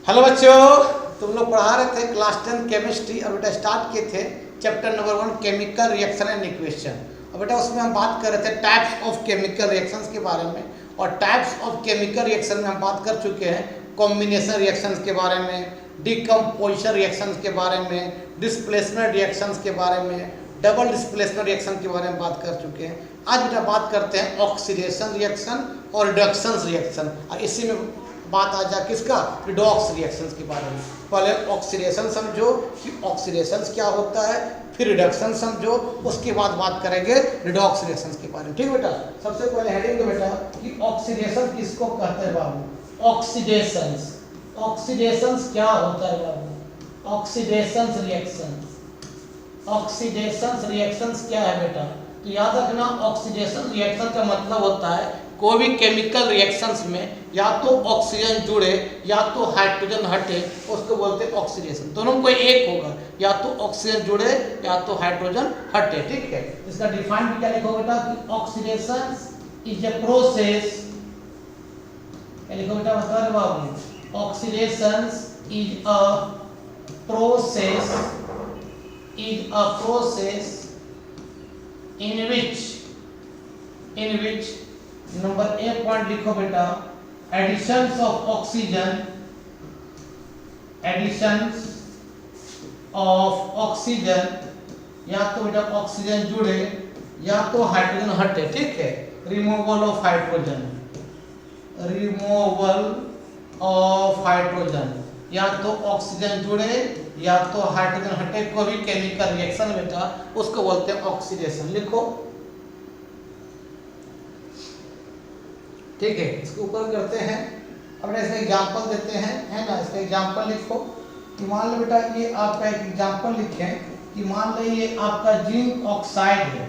Hello बच्चों, तुम लोग पढ़ा रहे थे क्लास 10 केमिस्ट्री और बेटा स्टार्ट किए थे chapter number 1 chemical reaction and equation. और बेटा उसमें हम बात कर रहे थे टाइप्स ऑफ केमिकल रिएक्शंस के बारे में। और टाइप्स ऑफ केमिकल रिएक्शन में हम बात कर चुके हैं कॉम्बिनेशन रिएक्शंस के बारे में, डिकम्पोजिशन रिएक्शंस के बारे में, डिस्प्लेसमेंट रिएक्शंस के बारे में, डबल डिस्प्लेसमेंट रिएक्शन के बारे में बात कर चुके हैं। आज बेटा बात करते हैं ऑक्सीडेशन रिएक्शन और रिडक्शन रिएक्शन। और इसी में बात आ जाए किसका, रिडॉक्स रिएक्शंस के बारे में। पहले ऑक्सीडेशन समझो कि ऑक्सीडेशन क्या होता है, फिर रिडक्शन समझो, उसके बाद बात करेंगे रिडॉक्स रिएक्शंस के बारे में। ठीक बेटा, सबसे पहले हेडिंग दो बेटा कि ऑक्सीडेशन किसको कहते हैं बाबू। ऑक्सीडेशंस, ऑक्सीडेशंस क्या होता है बाबू। ऑक्सीडेशंस रिएक्शंस, ऑक्सीडेशंस रिएक्शंस क्या है बेटा, तो याद रखना ऑक्सीडेशन रिएक्शन का मतलब होता है कोई भी केमिकल रिएक्शंस में या तो ऑक्सीजन जुड़े या तो हाइड्रोजन हटे, उसको बोलते हैं ऑक्सीडेशन। दोनों में कोई एक होगा, या तो ऑक्सीजन जुड़े या तो हाइड्रोजन हटे। ठीक है, इसका डिफाइन भी क्या लिखो बेटा कि ऑक्सीडेशन इज ए प्रोसेस, क्या लिखो बेटा बता रहे बाबू। Oxidation is a process, is a process in which number A point लिखो बेटा additions of oxygen, additions of oxygen, या तो बेटा ऑक्सीजन जुड़े या तो हाइड्रोजन हटे। ठीक है, removal of hydrogen, removal of hydrogen, या तो ऑक्सीजन जुड़े या तो हाइड्रोजन हटे, कोई भी केमिकल रिएक्शन बेटा उसको बोलते हैं ऑक्सीडेशन। लिखो, ठीक है, इसके ऊपर करते हैं अपने इसका एग्जांपल देते हैं, है ना। इसका एग्जांपल लिखो कि मान लो बेटा ये आपका एक एग्जांपल लिखें कि मान लो ये आपका जिंक ऑक्साइड है,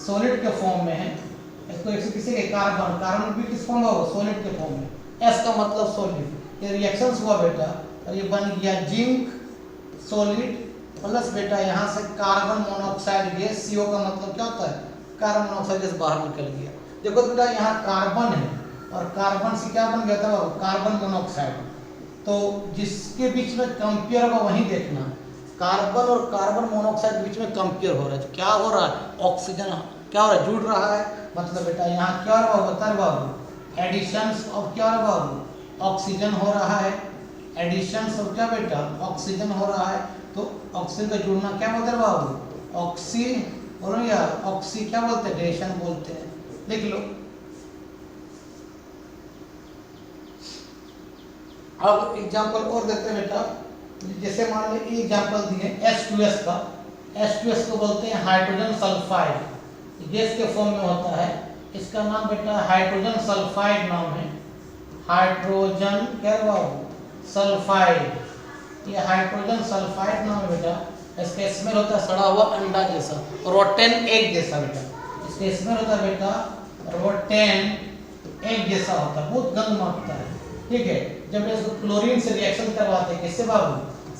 सॉलिड के फॉर्म में है। इसको किसी के कार्बन, कार्बन भी किस फॉर्म में होगा, सॉलिड के फॉर्म में। एस का मतलब सॉलिड। ये रिएक्शंस हुआ बेटा और ये बन गया जिंक सॉलिड प्लस बेटा यहाँ से कार्बन मोनोऑक्साइड गैस, CO का मतलब क्या होता है, कार्बन मोनोऑक्साइड गैस बाहर निकल गया। देखो बेटा यहाँ कार्बन है और कार्बन से क्या बन गया था, कार्बन मोनोऑक्साइड। तो जिसके बीच में कंपेयर होगा वही देखना, कार्बन और कार्बन मोनोऑक्साइड के बीच में कंपेयर हो रहा है। तो क्या हो रहा है, ऑक्सीजन क्या हो रहा है, जुड़ रहा है। मतलब बेटा यहाँ क्या हो रहा है, बता रहे बाबू, एडिशंस ऑफ क्या हो रहा है बाबू, ऑक्सीजन हो रहा है। एडिशंस ऑफ क्या बेटा, ऑक्सीजन हो रहा है। तो ऑक्सीजन का जुड़ना क्या बोलते हैं बाबू, ऑक्सी, बोलो यार ऑक्सी क्या बोलते हैं, डेशन बोलते हैं। लिख लो। अब एग्जांपल और देते हैं बेटा, जैसे मान लो ये एग्जांपल दिए H2S का। H2S को बोलते हैं हाइड्रोजन सल्फाइड, गैस के फॉर्म में होता है। इसका नाम बेटा हाइड्रोजन सल्फाइड नाम है, हाइड्रोजन क्या है बाबू, सल्फाइड। ये हाइड्रोजन सल्फाइड नाम है बेटा। इसका स्मेल होता है सड़ा हुआ अंडा जैसा, रोटेन एग जैसा बेटा। इसका स्मेल होता है बेटा रोटेन एग जैसा होता है, बहुत गंध मारता है। ठीक है, जब इसको क्लोरीन से रिएक्शन करवाते हैं, किससे बाबू,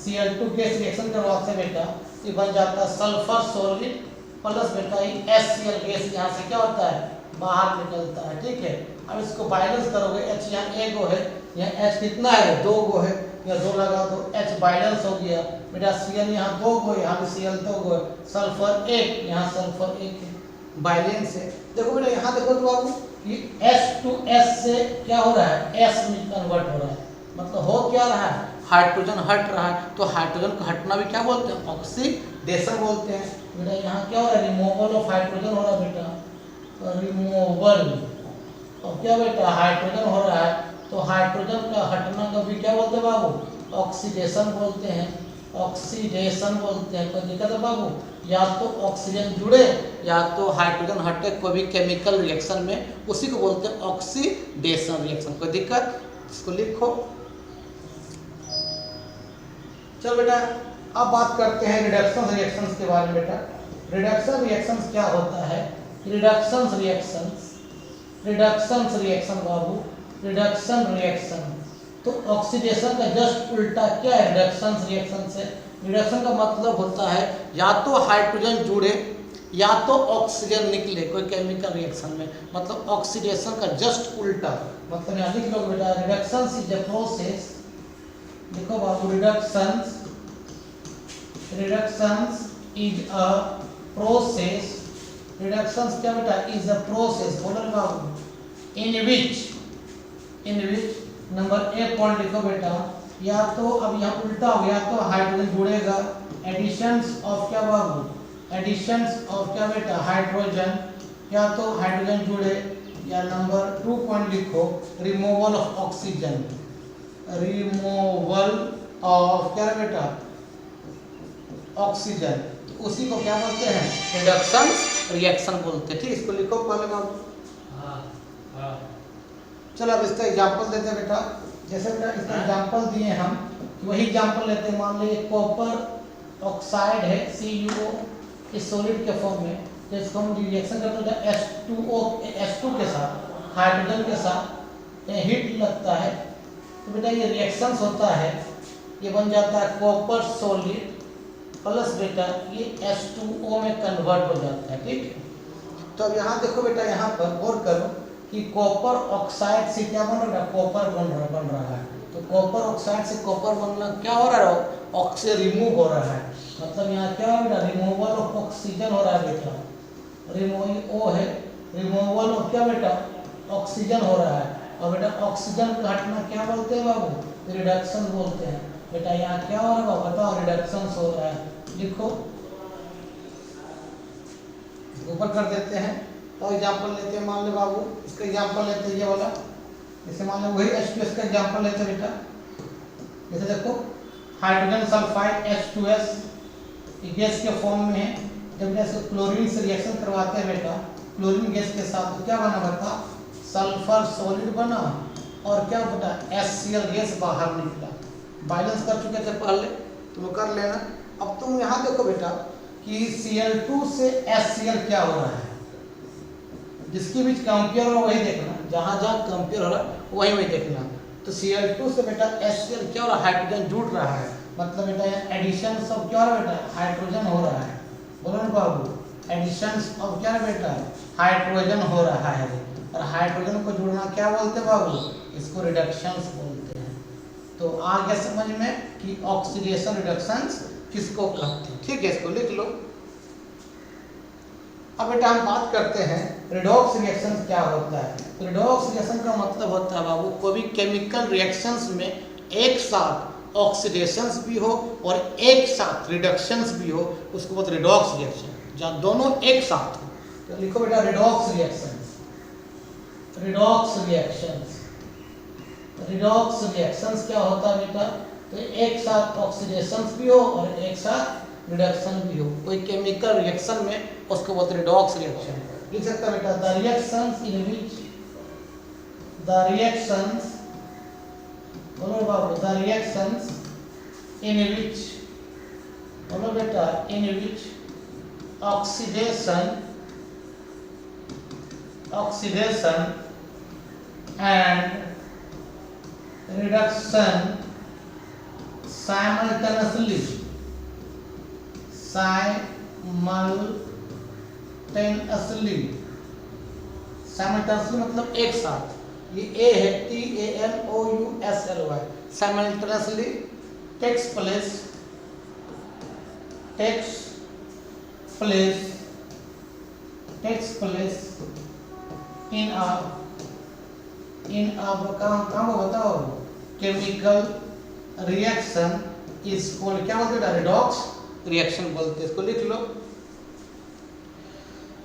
Cl2 गैस रिएक्शन करवाते हैं बेटा, ये बन जाता है सल्फर सॉलिड प्लस बेटा ये HCl गैस यहाँ से क्या होता है, बाहर निकलता है। ठीक है, अब इसको बैलेंस करोगे, H यहाँ एक गो है, यहाँ H कितना है, 2 गो है, या 2 लगा दो, H बैलेंस हो गया बेटा। Cl यहाँ 2 गो, यहाँ भी Cl 2 गो है, सल्फर 1, यहाँ सल्फर 1 है, बैलेंस है। देखो बेटा यहाँ देखो तो बाबू ये H2S से क्या हो रहा है, S में कन्वर्ट हो रहा है। मतलब हो क्या रहा है, हाइड्रोजन हट रहा है। तो हाइड्रोजन का हटना भी क्या बोलते हैं, ऑक्सीडेशन बोलते हैं बेटा। यहाँ क्या हो रहा है, रिमूवल ऑफ हाइड्रोजन हो रहा है बेटा, रिमूवल और क्या बेटा, हाइड्रोजन हो रहा है। तो हाइड्रोजन का हटना का भी क्या बोलते हैं बाबू, ऑक्सीडेशन बोलते हैं, ऑक्सीडेशन बोलते हैं। कोई दिक्कत है बाबू, या तो ऑक्सीजन जुड़े या तो हाइड्रोजन हटे कोई भी केमिकल रिएक्शन में, उसी को बोलते हैं ऑक्सीडेशन रिएक्शन। कोई दिक्कत, इसको लिखो। चलो बेटा अब बात करते हैं रिडक्शन रिएक्शंस के बारे में बेटा। रिडक्शन रिएक्शंस क्या होता है, रिडक्शन रिएक्शंस, रिडक्शन रिएक्शन बाबू, रिडक्शन रिएक्शन तो ऑक्सीडेशन का जस्ट उल्टा क्या है, रिडक्शन रिएक्शन से। रिडक्शन का मतलब होता है या तो हाइड्रोजन जुड़े या तो ऑक्सीजन निकले कोई केमिकल रिएक्शन में, मतलब ऑक्सीडेशन का जस्ट उल्टा। मतलब यहाँ लिख लो बेटा, रिडक्शन इज द प्रोसेस देखो बाबू, reductions is a process. Reductions क्या बेटा? इज अ प्रोसेस, बोलो ना बाबू, इन विच नंबर ए पॉइंट लिखो बेटा, या तो अब यहाँ उल्टा हो गया, तो हाइड्रोजन जुड़ेगा, एडिशंस ऑफ क्या बाबू, एडिशंस ऑफ क्या बेटा, हाइड्रोजन, या तो हाइड्रोजन जुड़े, या नंबर 2 पॉइंट लिखो, removal of oxygen, removal of क्या बेटा, ऑक्सीजन, तो उसी को क्या बोलते हैं? रिडक्शन रिएक्शन बोलते हैं। ठीक, इसको लिखो पहले बाबू। चलो अब इसका एग्जांपल देते हैं बेटा। जैसे बेटा इसका एग्जांपल दिए हम, वही एग्जांपल लेते हैं। मान लीजिए कॉपर ऑक्साइड है, CuO, इस सॉलिड के फॉर्म में, तो इसको हम रिएक्शन करते हैं H2 के साथ, हाइड्रोजन के साथ हीट लगता है, तो बेटा ये रिएक्शंस होता है, ये बन जाता है कॉपर सॉलिड प्लस बेटा ये H2O में कन्वर्ट हो जाता है। ठीक है, तो अब यहाँ देखो बेटा, यहाँ पर गौर करो कि कॉपर ऑक्साइड से क्या बन रहा है? कॉपर बन रहा है। तो कॉपर ऑक्साइड से कॉपर बनना क्या हो रहा है? ऑक्सीजन रिमूव हो रहा है। मतलब यहाँ क्या हो रहा है? रिमूवल ऑफ ऑक्सीजन हो रहा है बेटा, रिमूव है, रिमूवल ऑफ क्या बेटा, ऑक्सीजन हो रहा है। और बेटा ऑक्सीजन का हटना क्या बोलते हैं बाबू? रिडक्शन बोलते हैं। बेटा यहाँ क्या हो रहा है बताओ? रिडक्शन हो रहा है। लिखो, ऊपर कर देते हैं। तो एग्जांपल लेते हैं, मान लो बाबू इसका एग्जांपल लेते हैं ये वाला, जैसे मान लो वही H2S का एग्जांपल लेते हैं बेटा। जैसे देखो हाइड्रोजन सल्फाइड H2S गैस के फॉर्म में है, जब इसको क्लोरीन से रिएक्शन करवाते हैं बेटा, क्लोरीन गैस के साथ, तो क्या बना बता? सल्फर सॉलिड बना, और क्या बेटा HCl गैस बाहर निकला। बैलेंस कर चुके थे पहले, तुम कर लेना। अब तुम यहाँ देखो बेटा कि Cl2 से HCl क्या हो रहा है, जिसके बीच कंपेयर हो वही देखना, जहाँ जहाँ कंपेयर हो रहा है वही वही देखना। तो Cl2 से बेटा HCl क्या हो रहा है? हाइड्रोजन जुड़ रहा है, मतलब बेटा यहाँ एडिशन ऑफ क्या हो रहा है बेटा? हाइड्रोजन हो रहा है। बोलो ना बाबू, एडिशन ऑफ क्या है बेटा? हाइड्रोजन हो रहा है। और हाइड्रोजन को जुड़ना क्या बोलते हैं बाबू? इसको रिडक्शंस बोलते हैं। तो आ गया समझ में कि ऑक्सीडेशन रिडक्शंस किसको कहते हैं। ठीक है, इसको लिख लो। अब बेटा हम बात करते हैं रिडॉक्स रिएक्शन क्या होता है। तो रिडॉक्स रिएक्शन का मतलब होता है बाबू, कोई भी केमिकल रिएक्शंस में एक साथ ऑक्सीडेशंस भी हो और एक साथ रिडक्शंस भी हो, उसको बोलते रिडॉक्स रिएक्शन, जहाँ दोनों एक साथ हो। तो लिखो बेटा redox reactions, redox reactions. Redox reactions क्या होता है बेटा? तो एक साथ ऑक्सीडेशंस भी हो और एक साथ रिडक्शन भी हो, कोई केमिकल रिएक्शन में, उसको बोलते हैं रिडॉक्स रिएक्शन। लिख सकता है बेटा the reactions in which, the reactions, बोलो बाबू, द रिएक्शंस इन विच, बोलो बेटा, इन विच ऑक्सीडेशन एंड रिडक्शन simultaneously मतलब एक साथ, ये ए है TANOUSLY, simultaneously takes place in a कहाँ बताओ? केमिकल रिएक्शन इज कॉल्ड क्या बोलते हैं? रिडॉक्स रिएक्शन बोलते हैं। इसको लिख लो।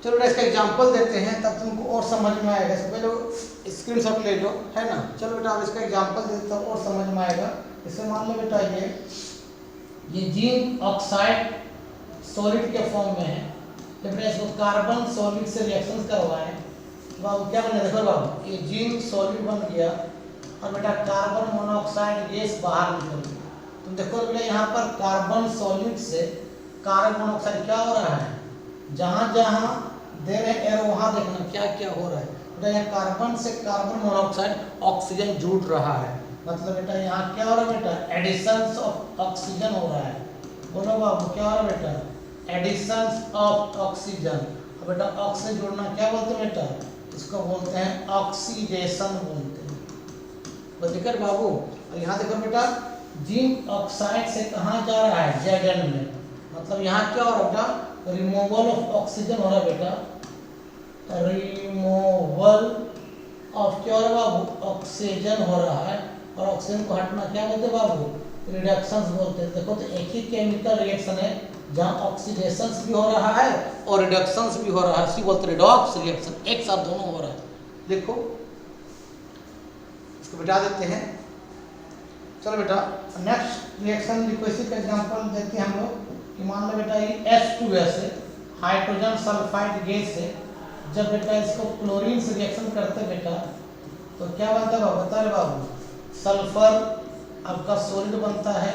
चलो इसका एग्जांपल देते हैं, तब तुमको और समझ में आएगा। इसको पहले स्क्रीनशॉट ले लो, है ना। चलो बेटा अब इसका एग्जांपल देता हूँ और समझ में आएगा। इसे मान लो बेटा ये जिंक ऑक्साइड सॉलिड के फॉर्म में है, जब बेटा इसको कार्बन सॉलिड से रिएक्शन करवाएं, बाबू क्या बने? देखो बाबू, ये जिंक सॉलिड बन गया और बेटा कार्बन मोनोऑक्साइड गैस बाहर निकल गई। तुम देखो बेटा यहाँ पर कार्बन सॉलिड से कार्बन मोनोऑक्साइड क्या हो रहा है? जहाँ जहाँ दे रहे एरो वहाँ देखना क्या क्या हो रहा है। बेटा यहाँ कार्बन से कार्बन मोनोऑक्साइड ऑक्सीजन जुड़ रहा है, मतलब बेटा यहाँ क्या हो रहा है बेटा? एडिशन ऑफ ऑक्सीजन हो रहा है। बोलो बाबू क्या हो रहा है बेटा? Addition of oxygen. बेटा ऑक्सीजन जोड़ना क्या बोलते हैं बेटा? इसको बोलते हैं ऑक्सीडेशन बोलते हैं। बस देखकर बाबू, और यहाँ देखो बेटा जिंक ऑक्साइड से कहाँ जा रहा है, Zn में। मतलब यहाँ क्या हो रहा है बेटा, रिमूवल ऑफ ऑक्सीजन हो रहा है बेटा, रिमूवल ऑफ क्या हो रहा है बाबू, ऑक्सीजन हो रहा है। और ऑक्सीजन को हटना क्या बोलते हैं बाबू, रिडक्शंस बोलते हैं। देखो तो एक ही केमिकल रिएक्शन है जहाँ ऑक्सीडेशंस भी हो रहा है और रिडक्शंस भी हो रहा है, इसी बोलते रिडॉक्स रिएक्शन, एक साथ दोनों हो रहा है। देखो इसको बिठा देते हैं। चलो बेटा नेक्स्ट रिएक्शन लिक्विड का एग्जांपल देखते हैं हम लोग कि मान लो बेटा ये H2S है, हाइड्रोजन सल्फाइड गैस है। जब बेटा इसको क्लोरीन से रिएक्शन करते हैं बेटा तो क्या बनता है बाबू, बता रहे बाबू, सल्फर आपका सॉलिड बनता है,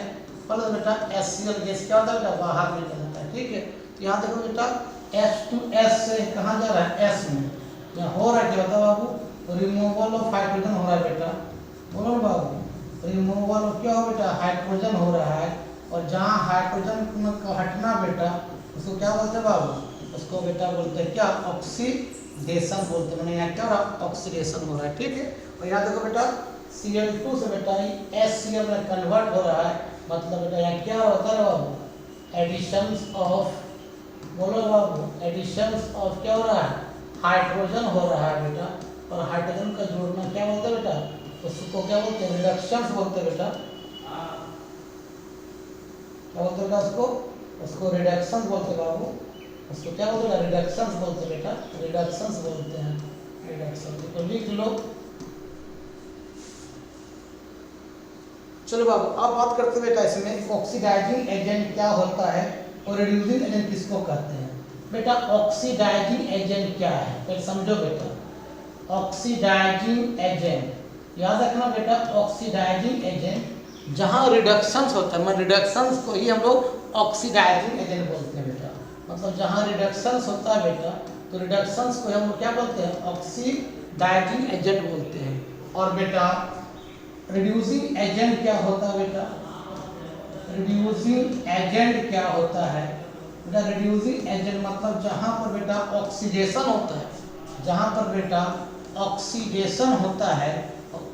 प्लस बेटा HCl गैस क्या होता है बेटा, बाहर निकलता है। ठीक है, तो यहाँ देखो बेटा H2S से कहाँ जा रहा है, S में। यहाँ हो रहा है क्या, बताओ बाबू, रिमूवल ऑफ हाइड्रोजन हो रहा है बेटा, बोलो ना बाबू, रिमूवल क्या हो बेटा, हाइड्रोजन हो रहा है। और जहाँ हाइड्रोजन का हटना बेटा उसको क्या बोलते हैं बाबू, उसको बेटा बोलते हैं क्या, ऑक्सीडेशन बोलते हैं। मैंने यहाँ क्या हो रहा है, ऑक्सीडेशन हो रहा है। ठीक है, और यहाँ देखो बेटा Cl2 से बेटा HCl में कन्वर्ट हो रहा है। मतलब बेटा यहाँ क्या होता है बाबू, एडिशंस ऑफ, बोलो बाबू, एडिशंस ऑफ क्या हो रहा है, हाइड्रोजन हो रहा है बेटा। और हाइड्रोजन का जोड़ना क्या बोलते हैं बेटा, उसको क्या बोलते हैं, रिडक्शंस बोलते हैं बेटा। क्या बोलते हैं बेटा उसको, उसको रिडक्शंस बोलते हैं बाबू, उसको क्या बोलते हैं, रिडक्शंस बोलते हैं बेटा, रिडक्शंस बोलते हैं, रिडक्शन। तो लिख लो। चलो बाबू अब बात करते हैं बेटा इसमें ऑक्सीडाइजिंग एजेंट क्या होता है और रिड्यूसिंग एजेंट किसको कहते हैं। बेटा ऑक्सीडाइजिंग एजेंट क्या है, पहले समझो बेटा। ऑक्सीडाइजिंग एजेंट याद रखना बेटा, ऑक्सीडाइजिंग एजेंट जहाँ रिडक्शंस होता है, रिडक्शंस को ही हम लोग ऑक्सीडाइजिंग एजेंट बोलते हैं बेटा। मतलब जहाँ रिडक्शंस होता है बेटा तो रिडक्शंस को हम लोग क्या बोलते हैं, ऑक्सीडाइजिंग एजेंट बोलते हैं। और बेटा रिड्यूसिंग एजेंट क्या होता है बेटा, रिड्यूसिंग एजेंट क्या होता है बेटा, रिड्यूसिंग एजेंट मतलब जहाँ पर बेटा ऑक्सीडेशन होता है, जहाँ पर बेटा ऑक्सीडेशन होता है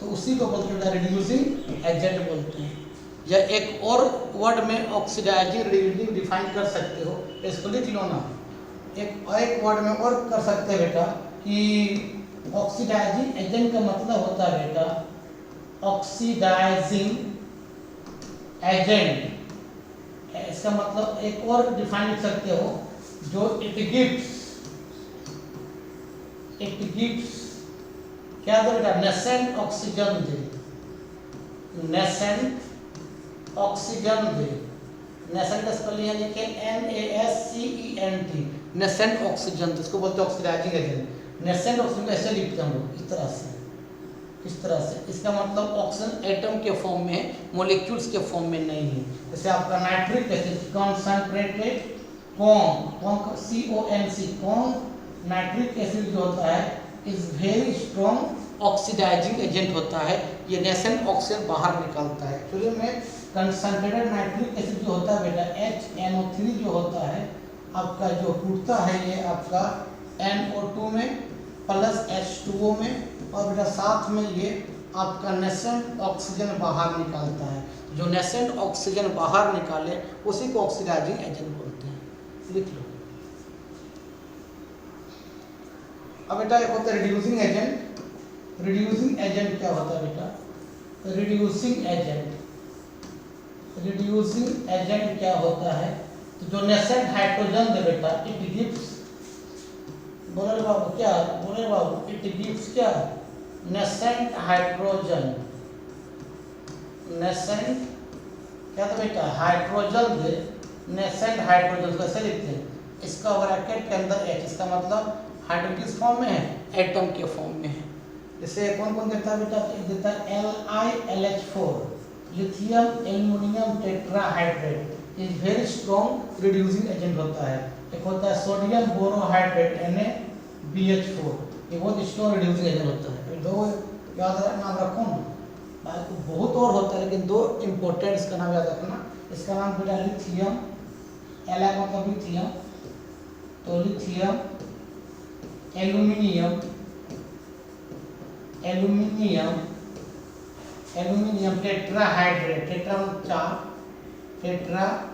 तो उसी को बोलते हैं रिड्यूसिंग एजेंट बोलते हैं। या एक और वर्ड में ऑक्सीडाइजिंग रिड्यूसिंग डिफाइन कर सकते हो, इसको लिख लो ना। एक वर्ड में और कर सकते हैं बेटा कि ऑक्सीडाइजिंग एजेंट का मतलब होता है बेटा ऑक्सीडाइजिंग एजेंट, इसका मतलब एक और डिफाइन कर सकते हो, जो इट गिव्स क्या दे बेटा, नेसेंट ऑक्सीजन दे, नेसेंट ऑक्सीजन दे। नेसेंट का स्पेलिंग लिखे NASCENT, नेसेंट ऑक्सीजन, इसको बोलते हैं ऑक्सीडाइजिंग एजेंट। नेसेंट ऑक्सीजन ऐसे लिखते हैं हम लोग, इस तरह से, इस तरह से। इसका मतलब ऑक्सीजन एटम के फॉर्म में है, मॉलिक्यूल्स के फॉर्म में नहीं है। जैसे आपका nitric acid concentrated CONC nitric acid जो होता है is very strong oxidising agent होता है, ये नेसेंट ऑक्सीजन बाहर निकालता है। शुरू में कंसंट्रेटेड नाइट्रिक एसिड जो होता है बेटा HNO3 जो होता है आपका, जो टूटता है ये आपका NO2 में प्लस H2O में, और बेटा साथ में ये आपका नेसेंट ऑक्सीजन बाहर निकालता है। जो नेसेंट ऑक्सीजन बाहर निकाले उसी को ऑक्सीडाइजिंग एजेंट बोलते हैं, लिख लो। अब बेटा एक होता है रिड्यूसिंग एजेंट। रिड्यूसिंग एजेंट क्या होता है बेटा, रिड्यूसिंग एजेंट, रिड्यूसिंग एजेंट क्या होता है, तो जो नेसेंट हाइड्रोजन दे बेटा इट गिव्स, बोले बाबू क्या, बोले बाबू इट गिव्स क्या, नेसेंट हाइड्रोजन, नेसेंट क्या था बेटा, हाइड्रोजन दे, नेसेंट हाइड्रोजन कैसे लिखते हैं, इसका ब्रैकेट के अंदर H, इसका मतलब हाइड्रोजन किस फॉर्म में है, एटम के फॉर्म में है। जैसे कौन कौन देता है बेटा, एक देता है LiLH4, lithium aluminium tetrahydrate is very strong reducing agent होता है। एक होता है सोडियम बोरोहाइड्रेट NaBH4, ये बहुत स्ट्रॉन्ग रिड्यूसिंग एजेंट होता है। दो याद नाम रखो ना, बहुत और होता है लेकिन दो इम्पोर्टेंट इसका नाम याद रखना। इसका नाम बेटा लिथियम, Li मतलब लिथियम, तो lithium aluminium, aluminium aluminium tetrahydrate, tetra मतलब 4, टेट्राहाइड्रेट,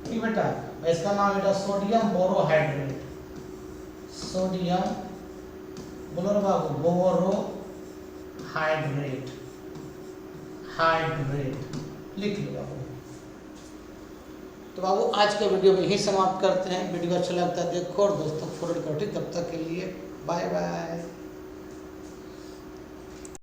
ठीक बेटा। इसका नाम बेटा सोडियम बोरोहाइड्रेट, सोडियम बोलो रे बाबू, बोरोहाइड्रेट, हाइड्रेट लिख लो बाबू। तो बाबू आज का वीडियो में यही समाप्त करते हैं। वीडियो अच्छा लगता है देखो और दोस्तों फॉरवर्ड करो, ठीक। तब तक के लिए बाय बाय।